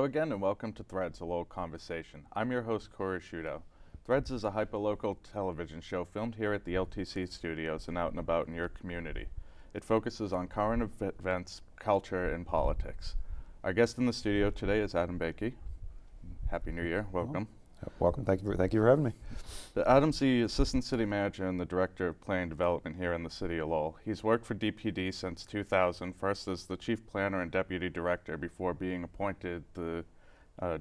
again, and welcome to Threads, a Lowell conversation. I'm your host, Corey Sciuto. Threads is a hyperlocal television show filmed here at the LTC studios and out and about in your community. It focuses on current events, culture, and politics. Our guest in the studio today is Adam Baacke. Happy New Year. Welcome. Welcome. Thank you for having me. Adam's the Assistant City Manager and the Director of Planning and Development here in the City of Lowell. He's worked for DPD since 2000, first as the Chief Planner and Deputy Director before being appointed the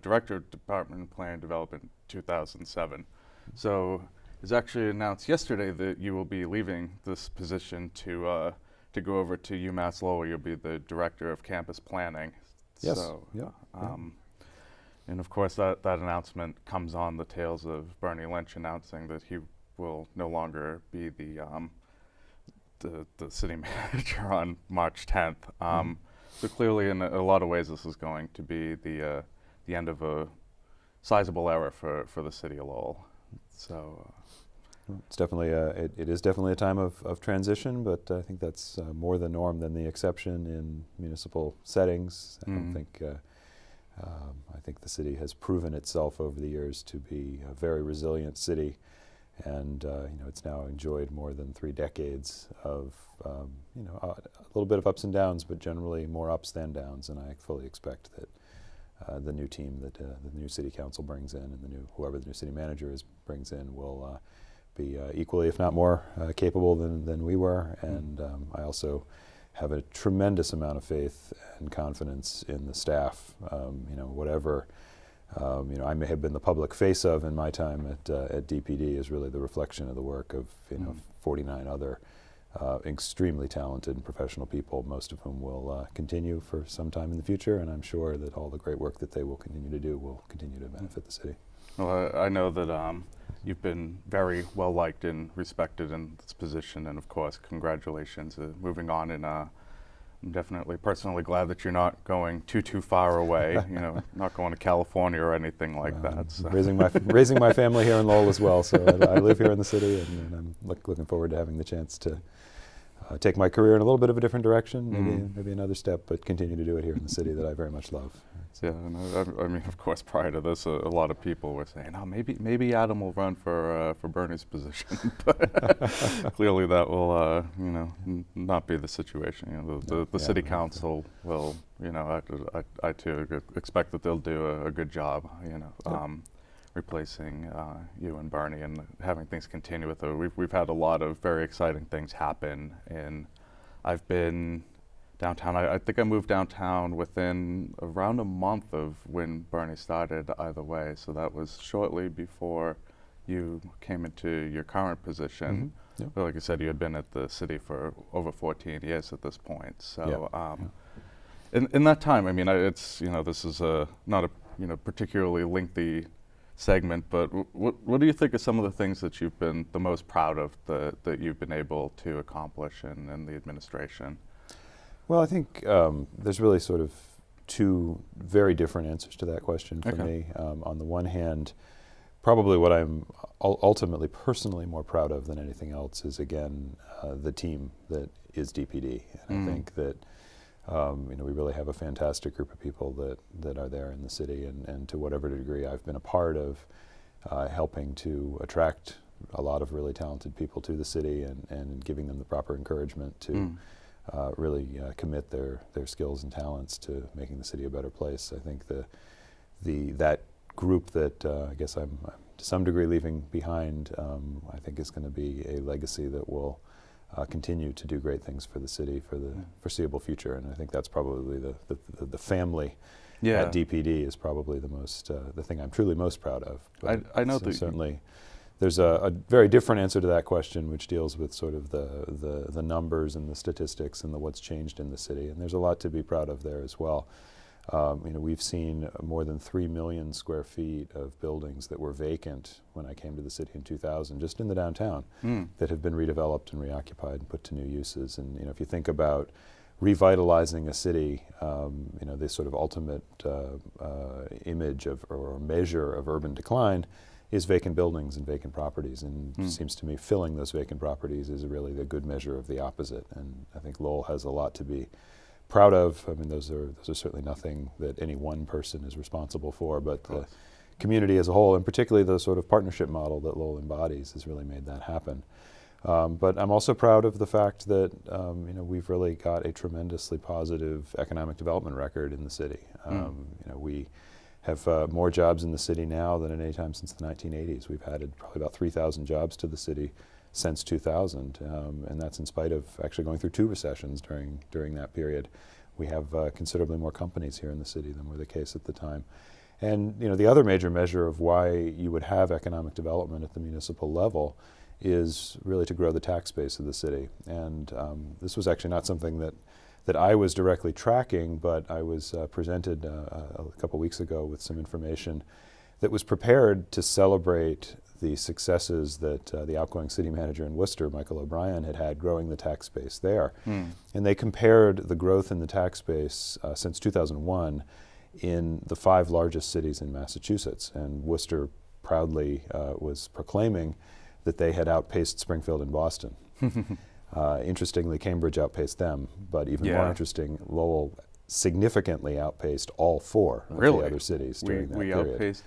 Director of Department of Planning and Development in 2007. So it was actually announced yesterday that you will be leaving this position to go over to UMass Lowell. You'll be the Director of Campus Planning. Yes. So, and of course, that announcement comes on the tails of Bernie Lynch announcing that he will no longer be the city manager on March 10th. So clearly, in a lot of ways, this is going to be the end of a sizable era for the city of Lowell. So it's definitely it is definitely a time of transition, but I think that's more the norm than the exception in municipal settings. I think the city has proven itself over the years to be a very resilient city, and it's now enjoyed more than 3 decades of a little bit of ups and downs, but generally more ups than downs. And I fully expect that the new team that the new city council brings in, and whoever the new city manager brings in, will be equally, if not more, capable than we were. And I also have a tremendous amount of faith and confidence in the staff. Whatever I may have been the public face of in my time at DPD is really the reflection of the work of 49 other extremely talented and professional people, most of whom will continue for some time in the future. And I'm sure that all the great work that they will continue to do will continue to benefit the city. Well, I know that you've been very well liked and respected in this position, and of course, congratulations moving on. And I'm definitely personally glad that you're not going too far away. Not going to California or anything like that. So. Raising my family here in Lowell as well, so I live here in the city, and I'm looking forward to having the chance to take my career in a little bit of a different direction, maybe another step, but continue to do it here in the city that I very much love. Yeah, and I mean, of course, prior to this, a lot of people were saying, "Oh, maybe Adam will run for Bernie's position," but clearly that will, not be the situation. The city council will, I too expect that they'll do a good job, replacing you and Bernie and having things continue with it. We've had a lot of very exciting things happen, and I've been downtown. I think I moved downtown within around a month of when Bernie started either way. So that was shortly before you came into your current position. But like I said, you had been at the city for over 14 years at this point. So in that time, I mean, it's, this is not a particularly lengthy segment, but what do you think are some of the things that you've been the most proud of that you've been able to accomplish in the administration? Well, I think there's really sort of 2 very different answers to that question for me. On the one hand, probably what I'm ultimately personally more proud of than anything else is, again, the team that is DPD. And I think that we really have a fantastic group of people that are there in the city, and to whatever degree I've been a part of helping to attract a lot of really talented people to the city and giving them the proper encouragement to really commit their skills and talents to making the city a better place. I think that group that I guess I'm to some degree leaving behind, I think is going to be a legacy that will continue to do great things for the city for the foreseeable future. And I think that's probably the family at DPD is probably the thing I'm truly most proud of. But I know that certainly there's a very different answer to that question, which deals with sort of the numbers and the statistics and what's changed in the city. And there's a lot to be proud of there as well. We've seen more than 3 million square feet of buildings that were vacant when I came to the city in 2000, just in the downtown, that have been redeveloped and reoccupied and put to new uses. And if you think about revitalizing a city, this sort of ultimate image of or measure of urban decline is vacant buildings and vacant properties, and it seems to me filling those vacant properties is really the good measure of the opposite. And I think Lowell has a lot to be proud of. I mean, those are certainly nothing that any one person is responsible for, but the community as a whole, and particularly the sort of partnership model that Lowell embodies, has really made that happen. But I'm also proud of the fact that we've really got a tremendously positive economic development record in the city. We have more jobs in the city now than at any time since the 1980s. We've added probably about 3,000 jobs to the city since 2000, and that's in spite of actually going through 2 recessions during that period. We have considerably more companies here in the city than were the case at the time. And the other major measure of why you would have economic development at the municipal level is really to grow the tax base of the city. And this was actually not something that I was directly tracking, but I was presented a couple weeks ago with some information that was prepared to celebrate the successes that the outgoing city manager in Worcester, Michael O'Brien, had growing the tax base there. And they compared the growth in the tax base since 2001 in the 5 largest cities in Massachusetts. And Worcester proudly was proclaiming that they had outpaced Springfield and Boston. Interestingly, Cambridge outpaced them, but even more interesting, Lowell significantly outpaced all 4 of the other cities during that period. Outpaced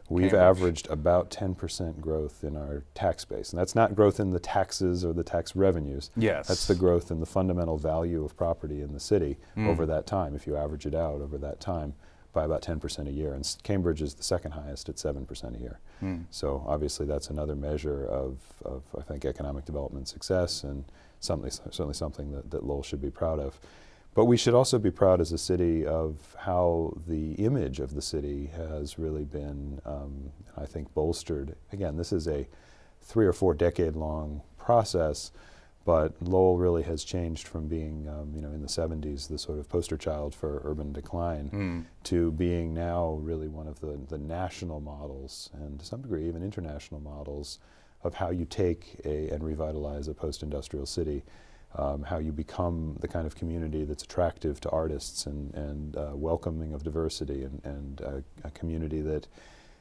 We've Cambridge. averaged about 10% growth in our tax base. And that's not growth in the taxes or the tax revenues. Yes. That's the growth in the fundamental value of property in the city over that time, if you average it out over that time, by about 10% a year. And Cambridge is the second highest at 7% a year. So obviously that's another measure of I think, economic development success, and certainly something that Lowell should be proud of. But we should also be proud as a city of how the image of the city has really been, I think, bolstered. Again, this is a 3 or 4 decade-long process, but Lowell really has changed from being, in the 70s, the sort of poster child for urban decline, to being now really one of the national models, and to some degree even international models, of how you take and revitalize a post-industrial city. How you become the kind of community that's attractive to artists and welcoming of diversity, and a community that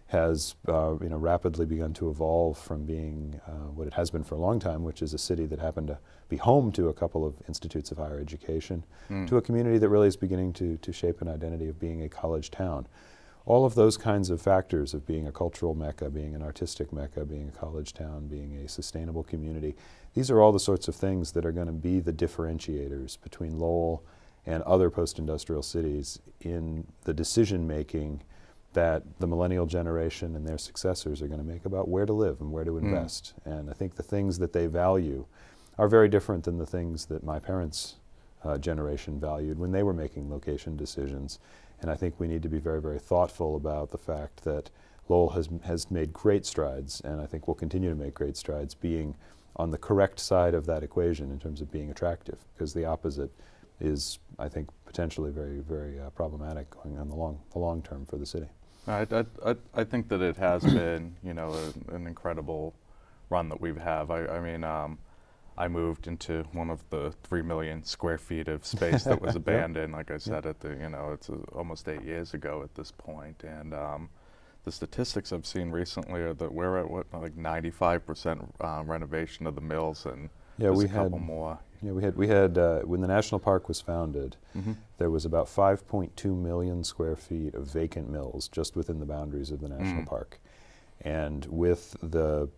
has rapidly begun to evolve from being what it has been for a long time, which is a city that happened to be home to a couple of institutes of higher education, to a community that really is beginning to shape an identity of being a college town. All of those kinds of factors of being a cultural mecca, being an artistic mecca, being a college town, being a sustainable community, these are all the sorts of things that are going to be the differentiators between Lowell and other post-industrial cities in the decision-making that the millennial generation and their successors are going to make about where to live and where to invest. And I think the things that they value are very different than the things that my parents' generation valued when they were making location decisions. And I think we need to be very, very thoughtful about the fact that Lowell has made great strides, and I think will continue to make great strides, being on the correct side of that equation in terms of being attractive, because the opposite is, I think, potentially very, very problematic going on the long term for the city. I think that it has been, an incredible run that we've had. I moved into one of the 3 million square feet of space that was abandoned, like I said, it's almost 8 years ago at this point. And the statistics I've seen recently are that we're at 95% renovation of the mills, and there's a couple more. Yeah, we had when the national park was founded, there was about 5.2 million square feet of vacant mills just within the boundaries of the national park. And with the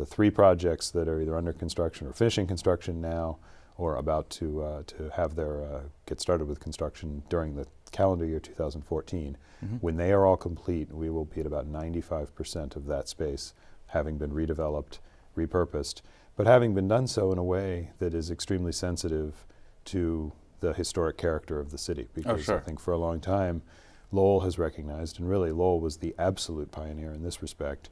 3 projects that are either under construction or finishing construction now, or about to have their get started with construction during the calendar year 2014, when they are all complete, we will be at about 95% of that space having been redeveloped, repurposed, but having been done so in a way that is extremely sensitive to the historic character of the city. Because I think for a long time, Lowell has recognized, and really Lowell was the absolute pioneer in this respect,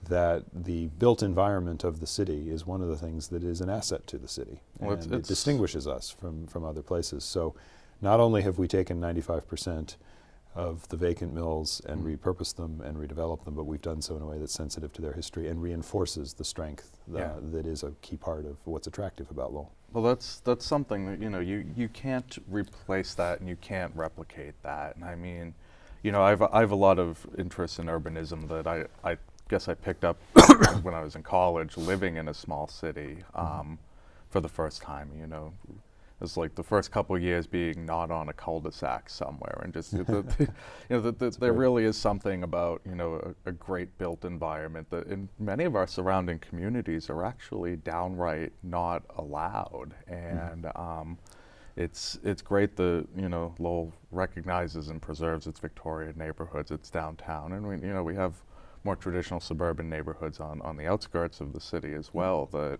that the built environment of the city is one of the things that is an asset to the city. Well, and it distinguishes us from other places. So not only have we taken 95% of the vacant mills and repurposed them and redeveloped them, but we've done so in a way that's sensitive to their history and reinforces the strength that is a key part of what's attractive about Lowell. Well, that's something that, you can't replace that and you can't replicate that. And I mean, I have a lot of interest in urbanism that I guess I picked up when I was in college, living in a small city for the first time. as like the first couple of years being not on a cul-de-sac somewhere, and just there really is something about a great built environment that in many of our surrounding communities are actually downright not allowed, and it's great that Lowell recognizes and preserves its Victorian neighborhoods, its downtown, and we have more traditional suburban neighborhoods on the outskirts of the city as well that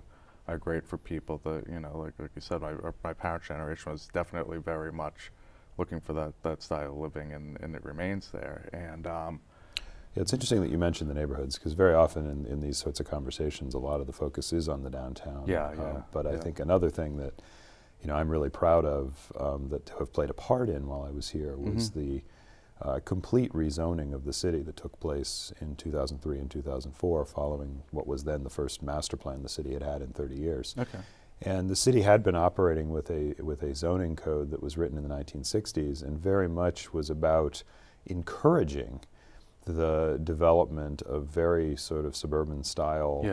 are great for people that, like you said, my parents' generation was definitely very much looking for that style of living, and it remains there. And yeah, it's interesting that you mentioned the neighborhoods, because very often in these sorts of conversations, a lot of the focus is on the downtown. But I think another thing that I'm really proud of, that to have played a part in while I was here, was the complete rezoning of the city that took place in 2003 and 2004, following what was then the first master plan the city had had in 30 years. Okay. And the city had been operating with a zoning code that was written in the 1960s, and very much was about encouraging the development of very sort of suburban style,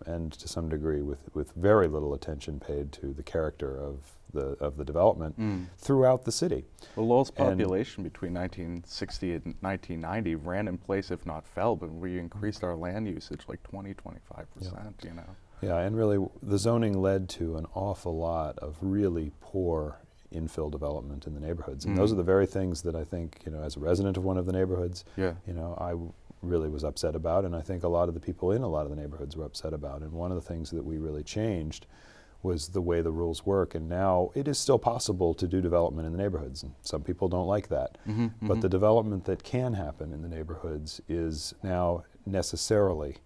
and to some degree with very little attention paid to the character of the development throughout the city. Well, Lowell's population between 1960 and 1990 ran in place, if not fell, but we increased our land usage like 20–25%. Yeah, and really the zoning led to an awful lot of really poor infill development in the neighborhoods, and those are the very things that I think, as a resident of one of the neighborhoods, I really was upset about, and I think a lot of the people in a lot of the neighborhoods were upset about. And one of the things that we really changed was the way the rules work, and now it is still possible to do development in the neighborhoods, and some people don't like that. But the development that can happen in the neighborhoods is now necessarily,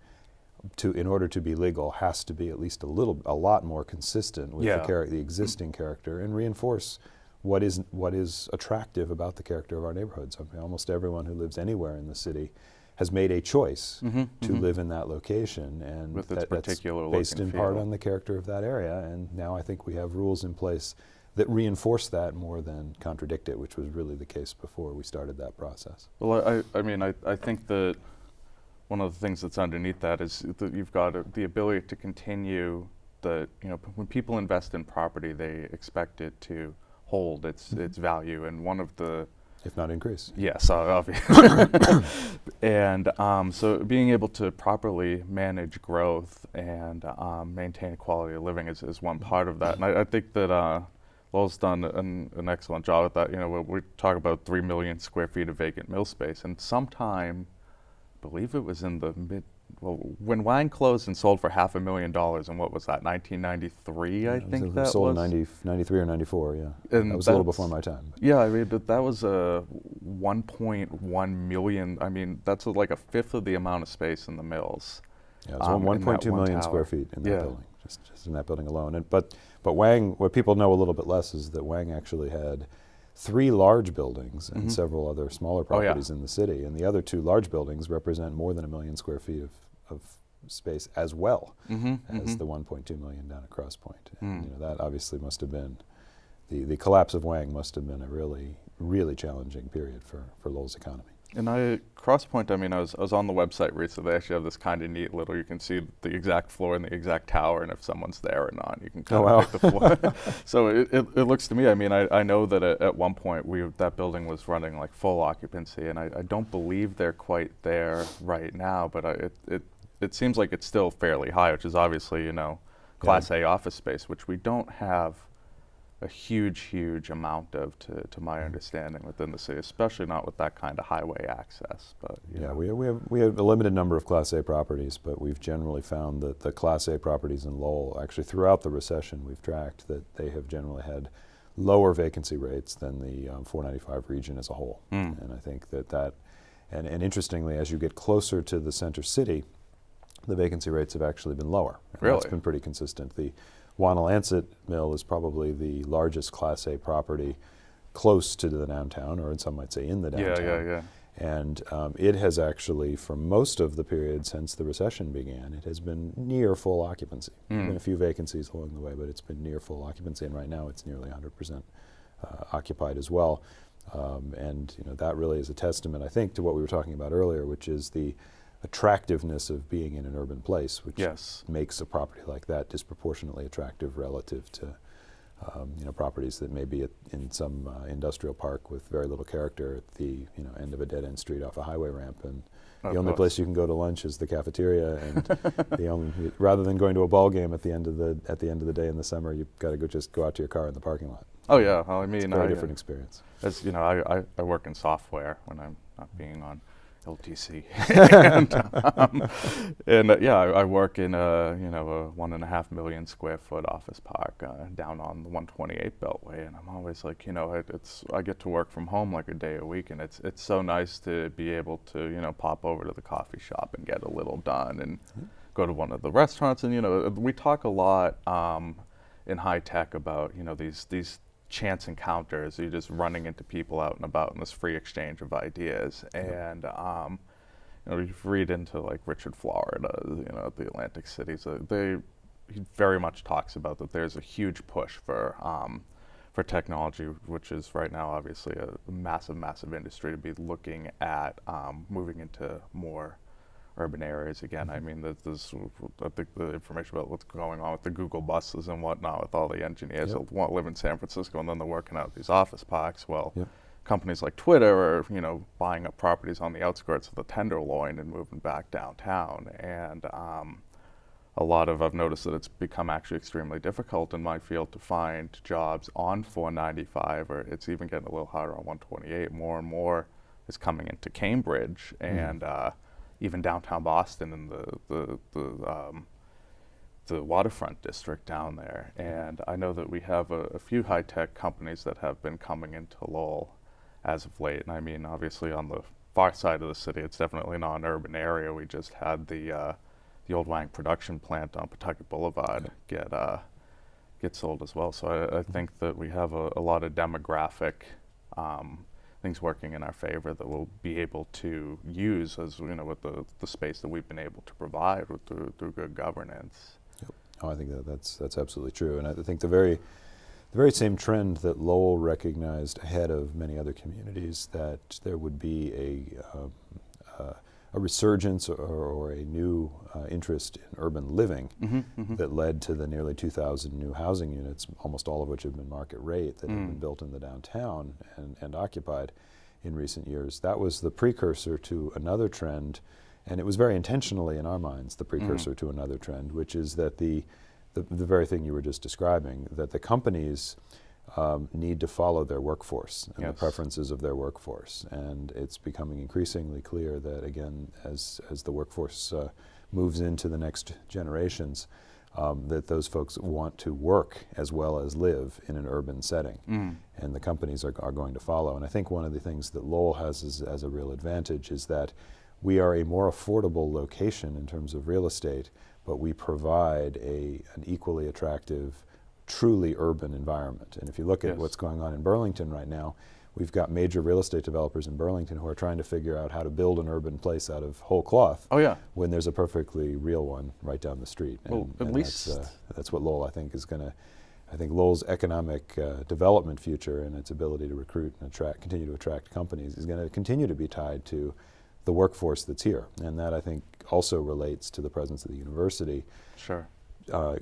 in order to be legal, has to be at least a lot more consistent with the existing character, and reinforce what is attractive about the character of our neighborhoods. I mean, almost everyone who lives anywhere in the city has made a choice to live in that location, and with its particular that's based in part on the character of that area. And now I think we have rules in place that reinforce that more than contradict it, which was really the case before we started that process. Well, I think that one of the things that's underneath that is that you've got the ability to continue when people invest in property, they expect it to hold its value, and one of the, if not increase. Yes, obviously. And so being able to properly manage growth and maintain quality of living is one part of that. And I think that Lowell's done an excellent job at that. We talk about 3 million square feet of vacant mill space, and sometime, I believe it was in the when Wang closed and sold for $500,000, and what was that, 1993, I think that was? Sold in 93 or 94, yeah. And that was a little before my time. Yeah, I mean, that was a 1.1 million, I mean, that's like a fifth of the amount of space in the mills. Yeah, it was 1.2 million square feet in that building, just in that building alone. But Wang, what people know a little bit less is that Wang actually had 3 large buildings and several other smaller properties in the city, and the other 2 large buildings represent more than 1 million square feet of space as well as the 1.2 million down at Cross Point. And that obviously must have been, the collapse of Wang must have been a really, really challenging period for Lowell's economy. And Cross Point, I mean, I was on the website recently. They actually have this kind of neat little, you can see the exact floor and the exact tower, and if someone's there or not, you can kind of pick the floor. So it looks to me, I mean, I know that at one point that building was running like full occupancy, and I don't believe they're quite there right now, but it seems like it's still fairly high, which is obviously, Class A office space, which we don't have a huge amount of, to my understanding, within the city, especially not with that kind of highway access. But we have a limited number of Class A properties, but we've generally found that the Class A properties in Lowell, actually throughout the recession, we've tracked that they have generally had lower vacancy rates than the 495 region as a whole. And I think and interestingly, as you get closer to the center city, the vacancy rates have actually been lower. Really? That's been pretty consistent. The Wanalancet Mill is probably the largest Class A property close to the downtown, or some might say in the downtown. Yeah. And it has actually, for most of the period since the recession began, it has been near full occupancy. There have been a few vacancies along the way, but it's been near full occupancy, and right now it's nearly 100% occupied as well. And that really is a testament, I think, to what we were talking about earlier, which is the attractiveness of being in an urban place, which makes a property like that disproportionately attractive relative to properties that may be in some industrial park with very little character at the end of a dead-end street off a highway ramp, and the only place you can go to lunch is the cafeteria, and rather than going to a ball game at the end of the day in the summer, you've got to go out to your car in the parking lot. Oh yeah, well, I mean, it's a very different experience. As I work in software when I'm not being on LTC, I work in a 1.5 million square foot office park down on the 128 Beltway, and I'm always like, I get to work from home like a day a week, and it's so nice to be able to pop over to the coffee shop and get a little done, and go to one of the restaurants, and we talk a lot in high tech about these chance encounters. You're just running into people out and about in this free exchange of ideas, and you read into like Richard Florida, at the Atlantic cities. He very much talks about that there's a huge push for technology, which is right now obviously a massive industry, to be looking at moving into more urban areas again. I mean, I think the information about what's going on with the Google buses and whatnot, with all the engineers that want to live in San Francisco and then they're working out these office parks. Well, companies like Twitter are, buying up properties on the outskirts of the Tenderloin and moving back downtown. And I've noticed that it's become actually extremely difficult in my field to find jobs on 495, or it's even getting a little harder on 128. More and more is coming into Cambridge and even downtown Boston and the waterfront district down there. And I know that we have a few high-tech companies that have been coming into Lowell as of late. And I mean, obviously on the far side of the city, it's definitely not an urban area. We just had the old Wang production plant on Pawtucket Boulevard get sold as well. So I think that we have a lot of demographic things working in our favor that we'll be able to use as with the space that we've been able to provide through good governance. Yep. Oh, I think that's absolutely true, and I think the very same trend that Lowell recognized ahead of many other communities, that there would be a resurgence or a new interest in urban living that led to the nearly 2,000 new housing units, almost all of which have been market rate, that have been built in the downtown and occupied in recent years. That was the precursor to another trend, and it was very intentionally in our minds the precursor to another trend, which is that the very thing you were just describing, that the companies need to follow their workforce and the preferences of their workforce. And it's becoming increasingly clear that, again, as the workforce moves into the next generations, that those folks want to work as well as live in an urban setting. And the companies are going to follow. And I think one of the things that Lowell has as a real advantage is that we are a more affordable location in terms of real estate, but we provide an equally attractive, truly urban environment. And if you look at what's going on in Burlington right now, we've got major real estate developers in Burlington who are trying to figure out how to build an urban place out of whole cloth. When there's a perfectly real one right down the street. Well, at least that's what Lowell, I think, is going to. I think Lowell's economic development future and its ability to recruit and continue to attract companies is going to continue to be tied to the workforce that's here. And that, I think, also relates to the presence of the university.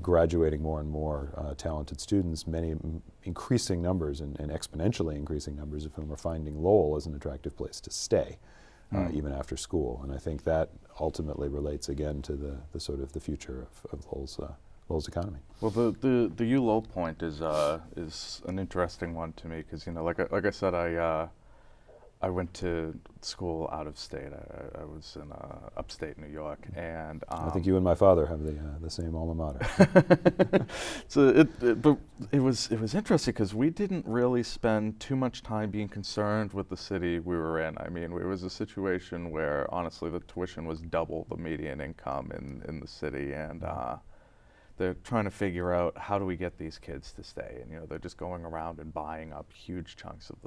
Graduating more and more talented students, many increasing numbers and exponentially increasing numbers of whom are finding Lowell as an attractive place to stay, even after school. And I think that ultimately relates again to the sort of the future of Lowell's economy. Well, the Lowell point is an interesting one to me, because like I said, I went to school out of state. I was in upstate New York, and I think you and my father have the same alma mater. But it was interesting because we didn't really spend too much time being concerned with the city we were in. I mean, it was a situation where honestly the tuition was double the median income in the city, and they're trying to figure out how do we get these kids to stay, and they're just going around and buying up huge chunks of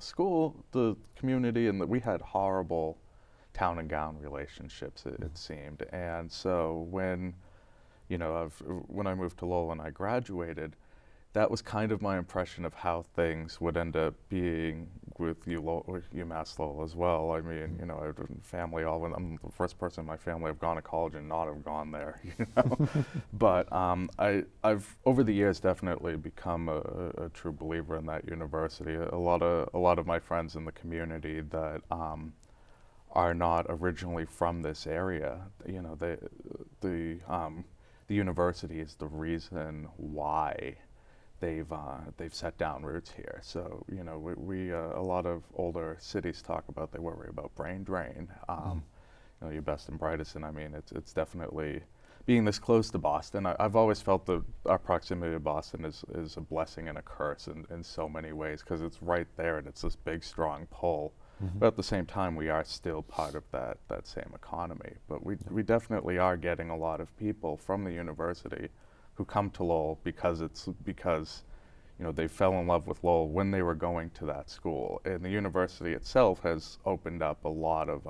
the community, and that we had horrible town and gown relationships, it seemed. And so when I moved to Lowell and I graduated, that was kind of my impression of how things would end up being with UMass Lowell as well. I mean, you know, I have a family. I'm the first person in my family have gone to college and not have gone there. You know, but I've over the years definitely become a true believer in that university. A lot of my friends in the community that are not originally from this area. You know, the university is the reason why they've set down roots here. So you know, we a lot of older cities talk about, they worry about brain drain. You know, your best and brightest, and I mean, it's definitely being this close to Boston. I've always felt that our proximity to Boston is a blessing and a curse in so many ways, because it's right there and it's this big strong pull. But at the same time, we are still part of that same economy. But we definitely are getting a lot of people from the university who come to Lowell because you know, they fell in love with Lowell when they were going to that school. And the university itself has opened up a lot of,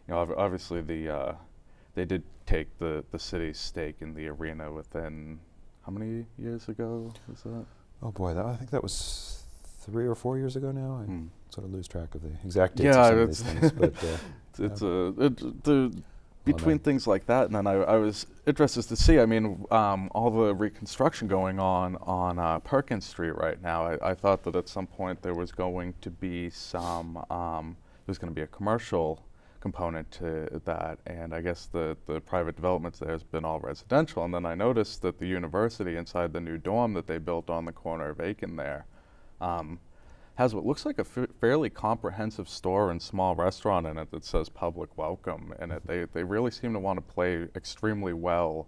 you know, obviously they did take the city's stake in the arena within, how many years ago was that? Oh boy, I think that was 3 or 4 years ago now. I sort of lose track of the exact dates Yeah, of some of these things. But between things like that, and then I was interested to see, I mean, all the reconstruction going on Perkins Street right now. I thought that at some point there was going to be there's going to be a commercial component to that, and I guess the private developments there has been all residential. And then I noticed that the university, inside the new dorm that they built on the corner of Aiken there, has what looks like a fairly comprehensive store and small restaurant in it that says public welcome in it. They really seem to want to play extremely well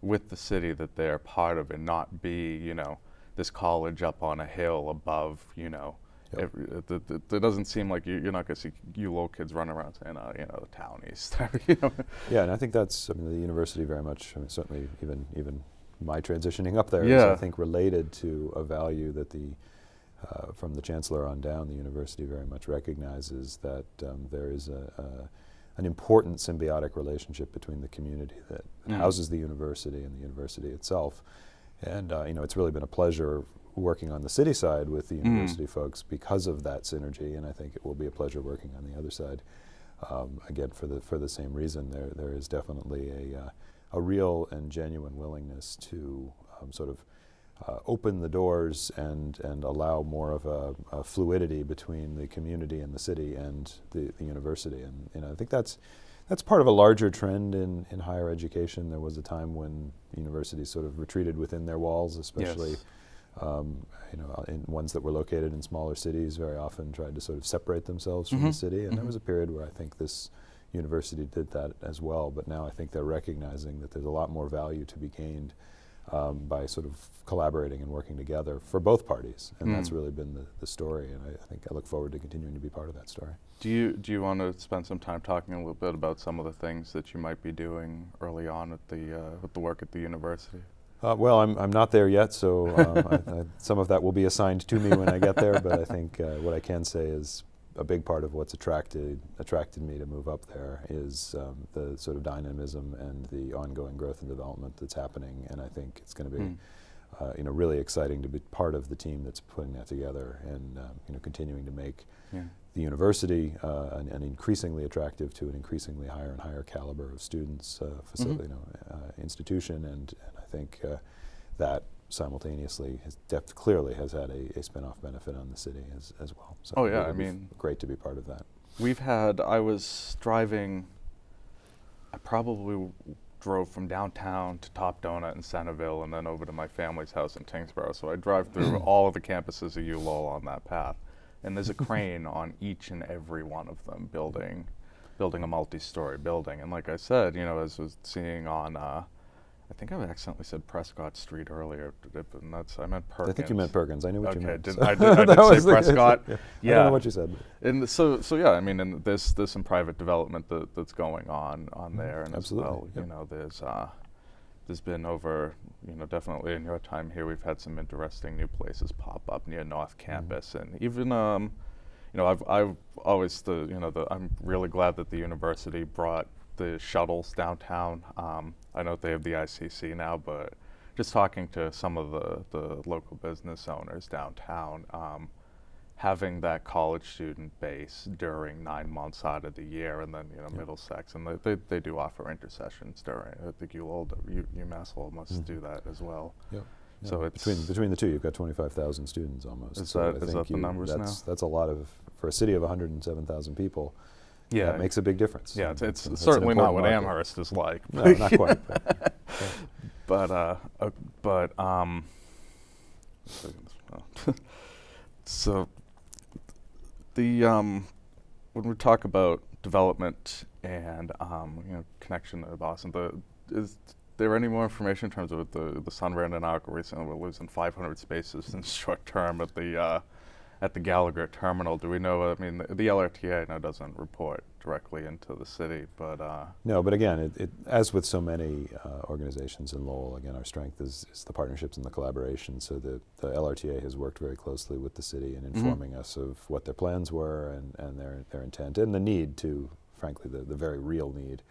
with the city that they're part of, and not be, you know, this college up on a hill above, you know. Yep. It doesn't seem like you're not going to see you little kids running around saying, you know, the townies. You know? Yeah, and I think that's, I mean, the university very much, I mean, certainly even my transitioning up there is, I think, related to a value that from the chancellor on down, the university very much recognizes that there is an important symbiotic relationship between the community that houses the university and the university itself. And you know, it's really been a pleasure working on the city side with the university folks because of that synergy, and I think it will be a pleasure working on the other side. Again, for the same reason, there is definitely a real and genuine willingness to sort of open the doors and allow more of a fluidity between the community and the city and the university. And you know, I think that's part of a larger trend in higher education. There was a time when universities sort of retreated within their walls, especially you know, in ones that were located in smaller cities, very often tried to sort of separate themselves from the city. And there was a period where I think this university did that as well. But now I think they're recognizing that there's a lot more value to be gained by sort of collaborating and working together for both parties, and that's really been the story, and I think I look forward to continuing to be part of that story. Do you want to spend some time talking a little bit about some of the things that you might be doing early on with the work at the university? Well, I'm not there yet, so some of that will be assigned to me when I get there, but I think what I can say is a big part of what's attracted me to move up there is the sort of dynamism and the ongoing growth and development that's happening, and I think it's going to be you know, really exciting to be part of the team that's putting that together, and you know, continuing to make the university an increasingly attractive to an increasingly higher and higher caliber of students, facility, you know, institution, and I think that simultaneously Dept clearly has had a spin-off benefit on the city as well. So I mean, great to be part of that. I was driving, I probably drove from downtown to Top Donut in Centerville and then over to my family's house in Tingsboro. So I drive through all of the campuses of Lowell on that path. And there's a crane on each and every one of them building a multi-story building. And like I said, you know, as I was seeing on I think I accidentally said Prescott Street earlier, and I meant Perkins. I think you meant Perkins. I knew what you meant. I did say Prescott. Yeah. I don't know what you said. And so yeah, I mean, and there's some private development that's going on there, and absolutely. As well, you know, there's been over, you know, definitely in your time here, we've had some interesting new places pop up near North Campus, and even you know, I've always I'm really glad that the university brought the shuttles downtown. I know they have the ICC now, but just talking to some of the local business owners downtown, having that college student base during 9 months out of the year, and then Middlesex, and they do offer intercessions during. I think UMass Lowell must do that as well. Yep. Yeah. So it's between the two, you've got 25,000 students almost. Is so that the numbers now? That's a lot for a city of 107,000 people. Yeah, that makes a big difference. Yeah, it's certainly not what market. Amherst is like. No, not quite. But so when we talk about development and connection to Boston, is there any more information in terms of the Sun ran an article recently where losing 500 spaces in short term at the Gallagher Terminal? Do we know? I mean, the LRTA now doesn't report directly into the city, but no. But again, it as with so many organizations in Lowell, again, our strength is the partnerships and the collaboration. So the LRTA has worked very closely with the city in informing us of what their plans were and their intent and the need to, frankly, the very real need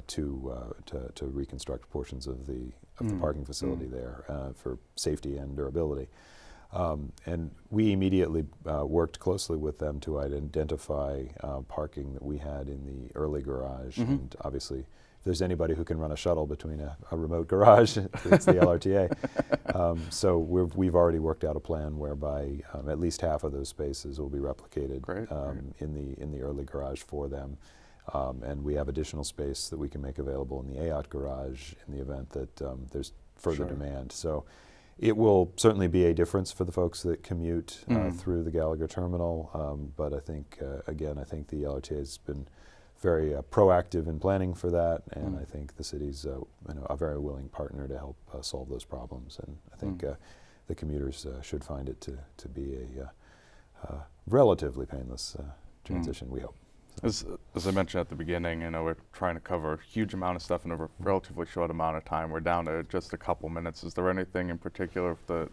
to reconstruct portions of the parking facility there for safety and durability. And we immediately worked closely with them to identify parking that we had in the early garage. And obviously, if there's anybody who can run a shuttle between a remote garage, it's the LRTA. So we've already worked out a plan whereby at least half of those spaces will be replicated in the early garage for them. And we have additional space that we can make available in the AOT garage in the event that there's further demand. So it will certainly be a difference for the folks that commute through the Gallagher Terminal, but I think, again, I think the LRTA has been very proactive in planning for that, and I think the city's a very willing partner to help solve those problems, and I think the commuters should find it to be a relatively painless transition, we hope. As I mentioned at the beginning, we're trying to cover a huge amount of stuff in a relatively short amount of time. We're down to just a couple minutes. Is there anything in particular that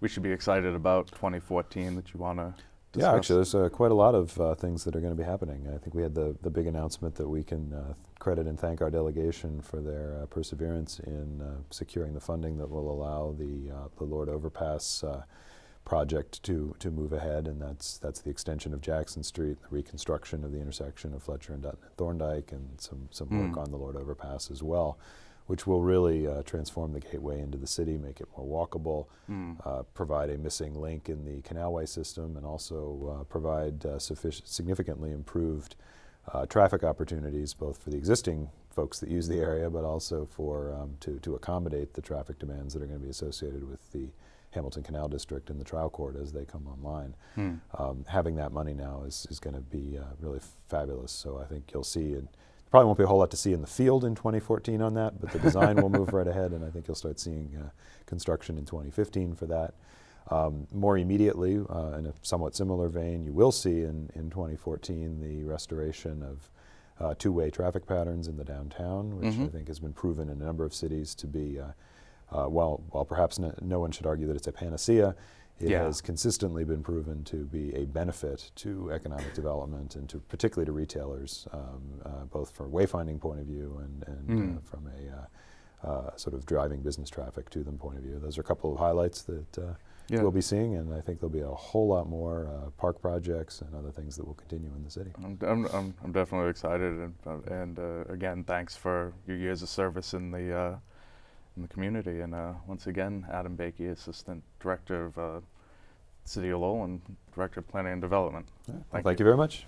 we should be excited about 2014 that you want to discuss? Yeah, actually, there's quite a lot of things that are going to be happening. I think we had the big announcement that we can credit and thank our delegation for their perseverance in securing the funding that will allow the Lord Overpass project to move ahead, and that's the extension of Jackson Street, the reconstruction of the intersection of Fletcher and Dutton and Thorndike, and some work on the Lord Overpass as well, which will really transform the gateway into the city, make it more walkable, provide a missing link in the canalway system, and also provide significantly improved traffic opportunities, both for the existing folks that use the area, but also for to accommodate the traffic demands that are going to be associated with the Hamilton Canal District and the trial court as they come online. Having that money now is going to be really fabulous. So I think you'll see, and probably won't be a whole lot to see in the field in 2014 on that, but the design will move right ahead, and I think you'll start seeing construction in 2015 for that. More immediately, in a somewhat similar vein, you will see in 2014 the restoration of two-way traffic patterns in the downtown, which I think has been proven in a number of cities to be while perhaps no one should argue that it's a panacea, it has consistently been proven to be a benefit to economic development and particularly to retailers, both from a wayfinding point of view and from a sort of driving business traffic to them point of view. Those are a couple of highlights that we'll be seeing, and I think there'll be a whole lot more park projects and other things that will continue in the city. I'm definitely excited, and again, thanks for your years of service in the community, and once again, Adam Baacke, Assistant Director of City of Lowell and Director of Planning and Development. Thank you very much.